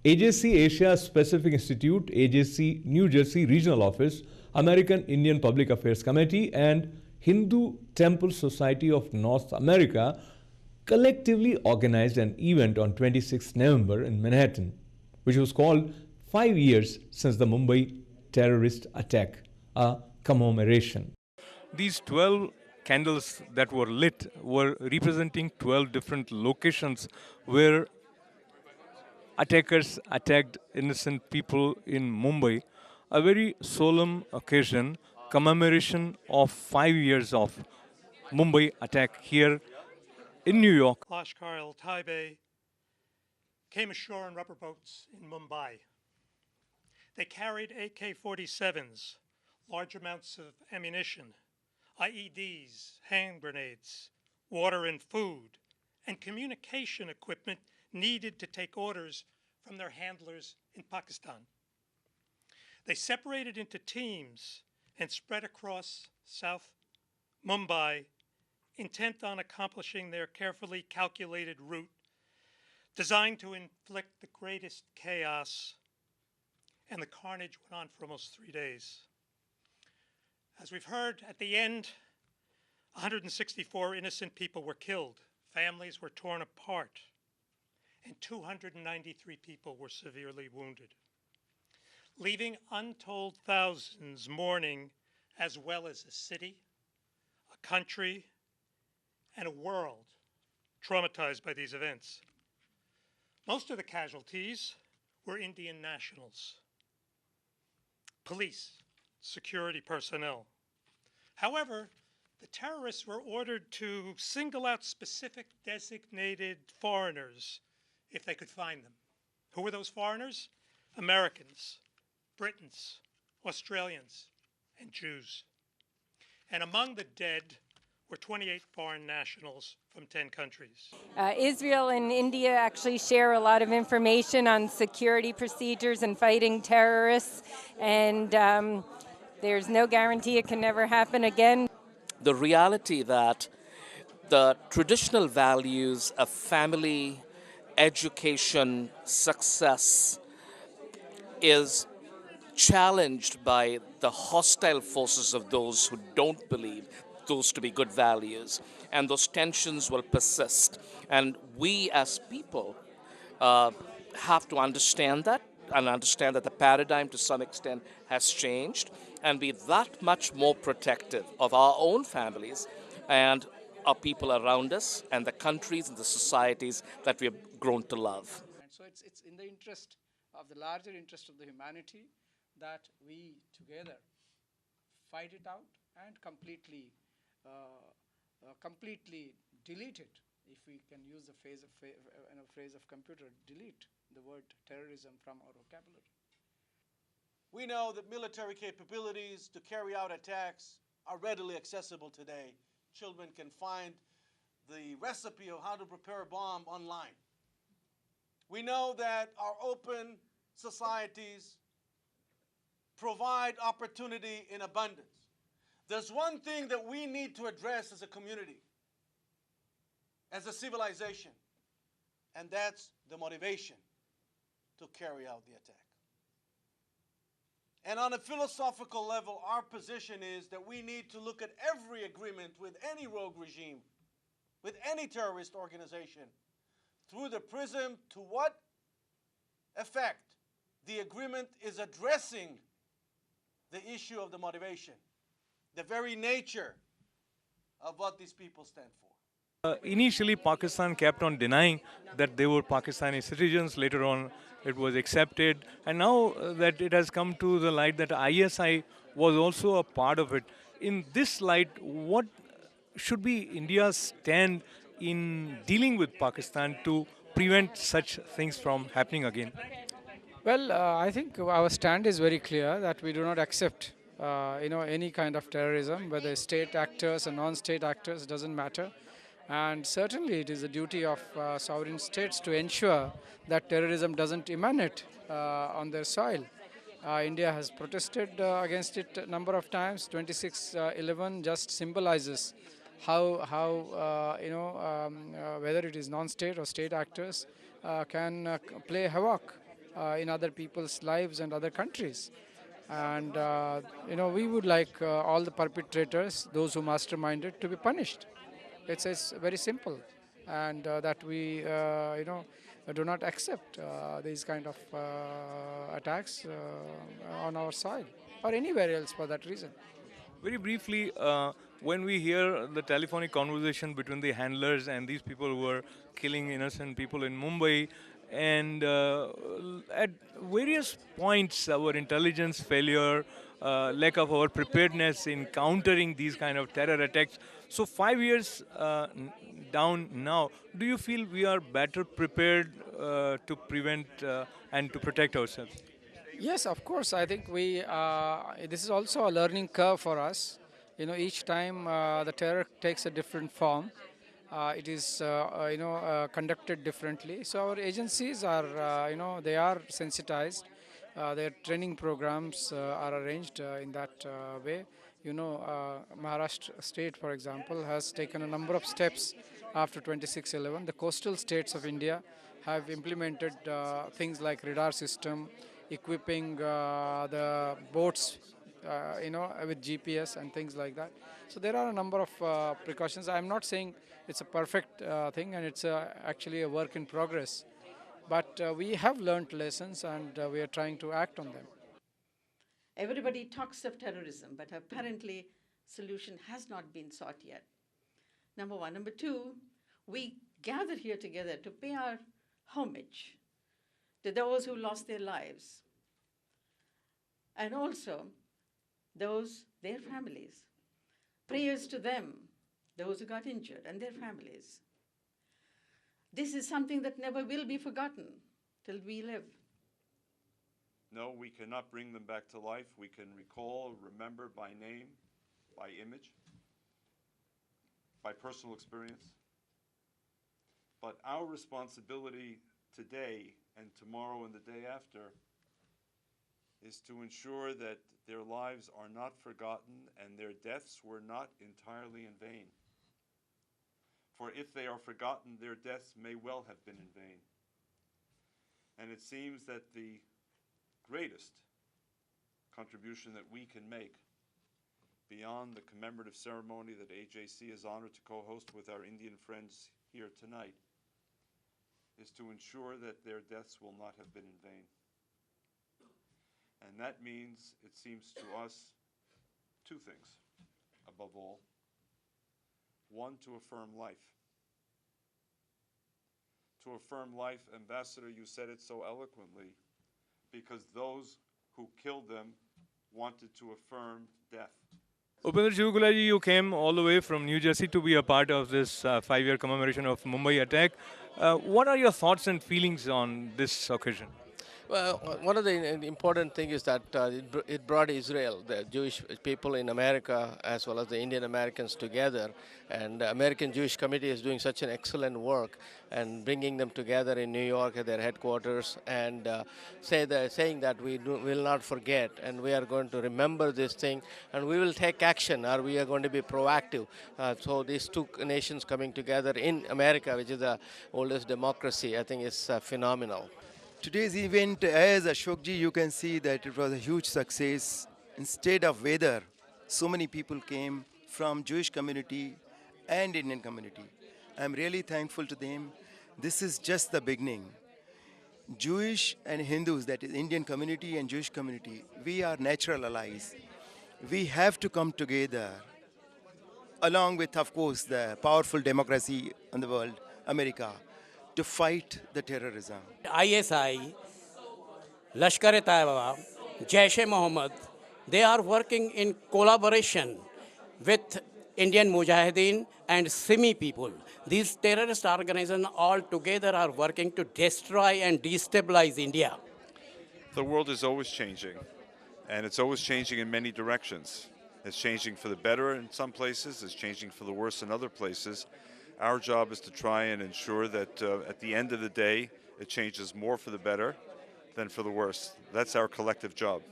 AJC Asia Pacific Institute, AJC New Jersey Regional Office, American Indian Public Affairs Committee, and Hindu Temple Society of North America collectively organized an event on 26 November in Manhattan, which was called 5 years since the Mumbai terrorist attack, a commemoration. These 12 candles that were lit were representing 12 different locations where attackers attacked innocent people in Mumbai, a very solemn occasion, commemoration of 5 years of Mumbai attack here in New York. Lashkar al-Taiba came ashore on rubber boats in Mumbai. They carried AK-47s, large amounts of ammunition, IEDs, hand grenades, water and food, and communication equipment needed to take orders from their handlers in Pakistan. They separated into teams and spread across South Mumbai, intent on accomplishing their carefully calculated route, designed to inflict the greatest chaos, and the carnage went on for almost 3 days. As we've heard, at the end, 164 innocent people were killed, families were torn apart, and 293 people were severely wounded, leaving untold thousands mourning, as well as a city, a country, and a world traumatized by these events. Most of the casualties were Indian nationals, police, security personnel. However, the terrorists were ordered to single out specific designated foreigners if they could find them. Who were those foreigners? Americans, Britons, Australians, and Jews. And among the dead were 28 foreign nationals from 10 countries. Israel and India actually share a lot of information on security procedures and fighting terrorists, and there's no guarantee it can never happen again. The reality that the traditional values of family, education, success is challenged by the hostile forces of those who don't believe those to be good values, and those tensions will persist. And we as people have to understand that, and understand that the paradigm to some extent has changed, and be that much more protective of our own families and our people around us and the countries and the societies that we have grown to love. And so it's in the interest of the larger interest of the humanity that we together fight it out and completely delete it. If we can use the phrase of computer, delete the word terrorism from our vocabulary. We know that military capabilities to carry out attacks are readily accessible today. Children can find the recipe of how to prepare a bomb online. We know that our open societies provide opportunity in abundance. There's one thing that we need to address as a community, as a civilization, and that's the motivation to carry out the attack. And on a philosophical level, our position is that we need to look at every agreement with any rogue regime, with any terrorist organization, through the prism to what effect the agreement is addressing the issue of the motivation, the very nature of what these people stand for. Initially, Pakistan kept on denying that they were Pakistani citizens. Later on, it was accepted. And now that it has come to the light that ISI was also a part of it, in this light, what should be India's stand in dealing with Pakistan to prevent such things from happening again? Well, I think our stand is very clear that we do not accept any kind of terrorism, whether state actors or non-state actors, doesn't matter. And certainly it is the duty of sovereign states to ensure that terrorism doesn't emanate on their soil. India has protested against it a number of times. 26/11 just symbolizes how whether it is non-state or state actors can play havoc in other people's lives and other countries. And we would like all the perpetrators, those who masterminded, to be punished. It's very simple, and that we do not accept these kind of attacks on our side or anywhere else for that reason. Very briefly, when we hear the telephonic conversation between the handlers and these people who are killing innocent people in Mumbai, and at various points, our intelligence failure, lack of our preparedness in countering these kind of terror attacks. So 5 years down now, do you feel we are better prepared to prevent and to protect ourselves? Yes, of course. I think this is also a learning curve for us. Each time the terror takes a different form, it is conducted differently. So our agencies are they are sensitized. Their training programs are arranged in that way. Maharashtra state, for example, has taken a number of steps after 26/11. The coastal states of India have implemented things like radar system, equipping the boats, with GPS and things like that. So there are a number of precautions. I'm not saying it's a perfect thing, and it's actually a work in progress. But we have learned lessons, and we are trying to act on them. Everybody talks of terrorism, but apparently solution has not been sought yet. Number one. Number two, we gather here together to pay our homage to those who lost their lives, and also their families. Prayers to them, those who got injured, and their families. This is something that never will be forgotten till we live. No, we cannot bring them back to life. We can recall, remember by name, by image, by personal experience. But our responsibility today and tomorrow and the day after is to ensure that their lives are not forgotten and their deaths were not entirely in vain. For if they are forgotten, their deaths may well have been in vain. And it seems that the greatest contribution that we can make, beyond the commemorative ceremony that AJC is honored to co-host with our Indian friends here tonight, is to ensure that their deaths will not have been in vain. And that means, it seems to us, two things, above all. One, to affirm life. To affirm life, Ambassador, you said it so eloquently, because those who killed them wanted to affirm death. Upendra Shivagulaji, you came all the way from New Jersey to be a part of this 5-year commemoration of Mumbai attack. What are your thoughts and feelings on this occasion? Well, one of the important things is that it brought Israel, the Jewish people in America, as well as the Indian Americans together. And the American Jewish Committee is doing such an excellent work and bringing them together in New York at their headquarters, and saying that we will not forget, and we are going to remember this thing, and we will take action, or we are going to be proactive. So these two nations coming together in America, which is the oldest democracy, I think is phenomenal. Today's event, as Ashokji, you can see that it was a huge success. Instead of weather, so many people came from Jewish community and Indian community. I'm really thankful to them. This is just the beginning. Jewish and Hindus, that is Indian community and Jewish community, we are natural allies. We have to come together, along with, of course, the powerful democracy in the world, America, to fight the terrorism. ISI, Lashkar-e-Taiba, Jaish-e-Mohammed, they are working in collaboration with Indian Mujahideen and Simi people. These terrorist organizations all together are working to destroy and destabilize India. The world is always changing, and it's always changing in many directions. It's changing for the better in some places, it's changing for the worse in other places. Our job is to try and ensure that at the end of the day, it changes more for the better than for the worse. That's our collective job.